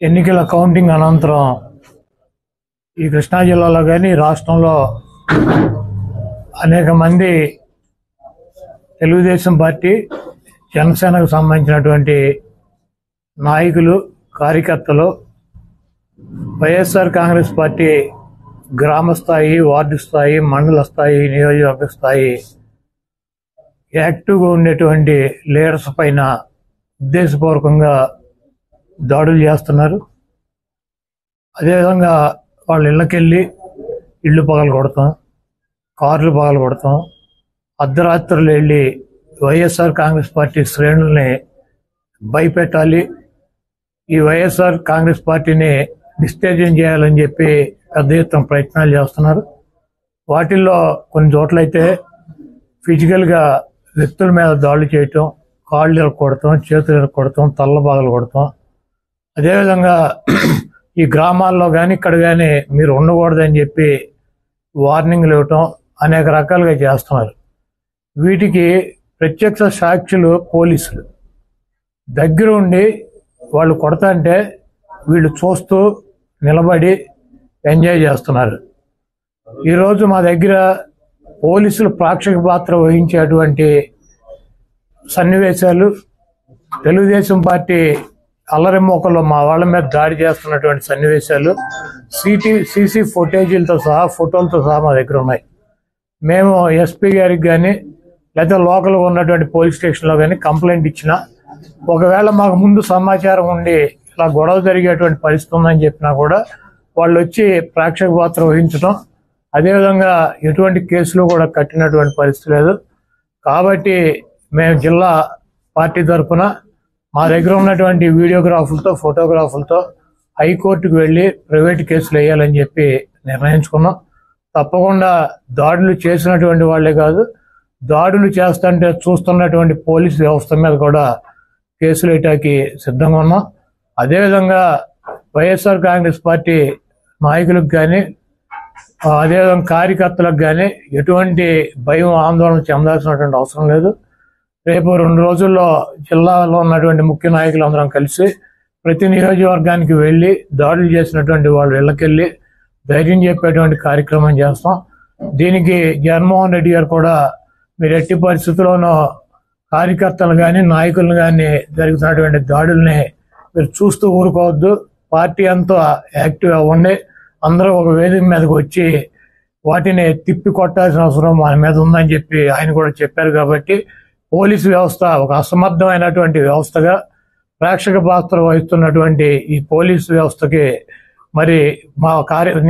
ఎన్నికల కౌంటింగ్ అనంతరం ఈ కృష్ణా జిల్లాలో కానీ రాష్ట్రంలో అనేక మంది తెలుగుదేశం పార్టీ జనసేనకు సంబంధించినటువంటి నాయకులు కార్యకర్తలు వైఎస్ఆర్ కాంగ్రెస్ పార్టీ గ్రామ స్థాయి, వార్డు స్థాయి, మండల స్థాయి, నియోజకవర్గ స్థాయి యాక్టివ్గా ఉండేటువంటి లీడర్స్ పైన ఉద్దేశపూర్వకంగా దాడులు చేస్తున్నారు. అదేవిధంగా వాళ్ళ ఇళ్ళకెళ్ళి ఇళ్ళు పగలు కొడతాం, కార్లు పగలు కొడతాం, అర్ధరాత్రులు వెళ్ళి వైఎస్ఆర్ కాంగ్రెస్ పార్టీ శ్రేణుల్ని భయపెట్టాలి, ఈ వైఎస్ఆర్ కాంగ్రెస్ పార్టీని డిస్టేజన్ చేయాలని చెప్పి పెద్ద ఎత్తున ప్రయత్నాలు చేస్తున్నారు. వాటిల్లో కొన్ని చోట్లయితే ఫిజికల్గా వ్యక్తుల మీద దాడులు చేయటం, కాళ్ళు ఇరక్కొడతాం, చేతులు ఇరక్కొడతాం, తల్ల బాగలు కొడతాం. అదేవిధంగా ఈ గ్రామాల్లో కానీ ఇక్కడ కానీ మీరు ఉండకూడదని చెప్పి వార్నింగ్లు ఇవ్వటం అనేక రకాలుగా చేస్తున్నారు. వీటికి ప్రత్యక్ష సాక్షులు పోలీసులు దగ్గర ఉండి వాళ్ళు కొడతాంటే వీళ్ళు చూస్తూ నిలబడి ఎంజాయ్ చేస్తున్నారు. ఈరోజు మా దగ్గర పోలీసులు ప్రేక్షక పాత్ర వహించేటువంటి సన్నివేశాలు, తెలుగుదేశం పార్టీ అల్లరి మోకల్లో మా వాళ్ళ మీద దాడి చేస్తున్నటువంటి సన్నివేశాలు సీసీ ఫుటేజీలతో సహా, ఫోటోలతో సహా మా దగ్గర ఉన్నాయి. మేము ఎస్పీ గారికి కానీ లేదా లోకల్గా ఉన్నటువంటి పోలీస్ స్టేషన్లో కానీ కంప్లైంట్ ఇచ్చినా, ఒకవేళ మాకు ముందు సమాచారం ఉండి ఇలా గొడవ జరిగేటువంటి పరిస్థితి ఉందని చెప్పినా కూడా వాళ్ళు వచ్చి ప్రేక్షక పాత్ర వహించడం, అదేవిధంగా ఎటువంటి కేసులు కూడా కట్టినటువంటి పరిస్థితి లేదు. కాబట్టి మేము జిల్లా పార్టీ తరఫున మా దగ్గర ఉన్నటువంటి వీడియోగ్రాఫులతో, ఫోటోగ్రాఫులతో హైకోర్టుకు వెళ్ళి ప్రైవేట్ కేసులు వేయాలని చెప్పి నిర్ణయించుకున్నాం. తప్పకుండా దాడులు చేసినటువంటి వాళ్ళే కాదు, దాడులు చేస్తుంటే చూస్తున్నటువంటి పోలీసు వ్యవస్థ మీద కూడా కేసులు వేయటానికి సిద్ధంగా ఉన్నాం. అదేవిధంగా వైఎస్ఆర్ కాంగ్రెస్ పార్టీ నాయకులకు కానీ, అదేవిధంగా కార్యకర్తలకు కానీ ఎటువంటి భయం, ఆందోళన చెందాల్సినటువంటి అవసరం లేదు. రేపు 2 రోజుల్లో జిల్లాలో ఉన్నటువంటి ముఖ్య నాయకులందరం కలిసి ప్రతి నియోజకవర్గానికి వెళ్ళి దాడులు చేసినటువంటి వాళ్ళు ఇళ్ళకెళ్ళి ధైర్యం చెప్పేటువంటి కార్యక్రమం చేస్తాం. దీనికి జగన్మోహన్ రెడ్డి గారు కూడా మీరు ఎట్టి పరిస్థితుల్లోనూ కార్యకర్తలు కానీ, నాయకులను కానీ జరుగుతున్నటువంటి దాడుల్ని మీరు చూస్తూ ఊరుకోవద్దు, పార్టీ అంతా యాక్టివ్ అవ్వండి, అందరూ ఒక వేదిక మీదకి వచ్చి వాటిని తిప్పి కొట్టాల్సిన అవసరం మన మీద ఉందని చెప్పి ఆయన కూడా చెప్పారు. కాబట్టి పోలీసు వ్యవస్థ ఒక అసమర్థమైనటువంటి వ్యవస్థగా ప్రేక్షక పాత్ర వహిస్తున్నటువంటి ఈ పోలీసు వ్యవస్థకి మరి మా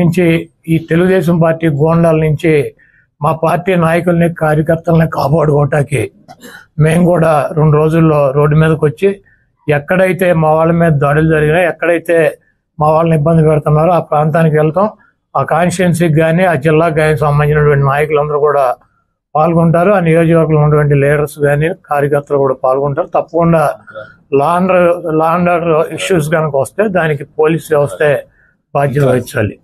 నుంచి ఈ తెలుగుదేశం పార్టీ గోండాల నుంచి మా పార్టీ నాయకుల్ని, కార్యకర్తల్ని కాపాడుకోవటానికి మేము కూడా 2 రోజుల్లో రోడ్డు మీదకి వచ్చి ఎక్కడైతే మా వాళ్ళ మీద దాడులు జరిగినా, ఎక్కడైతే మా వాళ్ళని ఇబ్బంది పెడుతున్నారో ఆ ప్రాంతానికి వెళ్తాం. ఆ కాన్స్టిట్యున్సీకి కానీ, ఆ జిల్లాకు కానీ సంబంధించినటువంటి నాయకులందరూ కూడా పాల్గొంటారు. ఆ నియోజకవర్గంలో ఉన్నటువంటి లీడర్స్ కానీ, కార్యకర్తలు కూడా పాల్గొంటారు. తప్పకుండా లా అండ్ ఆర్డర్ ఇష్యూస్ కనుక వస్తే దానికి పోలీస్ వ్యవస్థే బాధ్యత వహించాలి.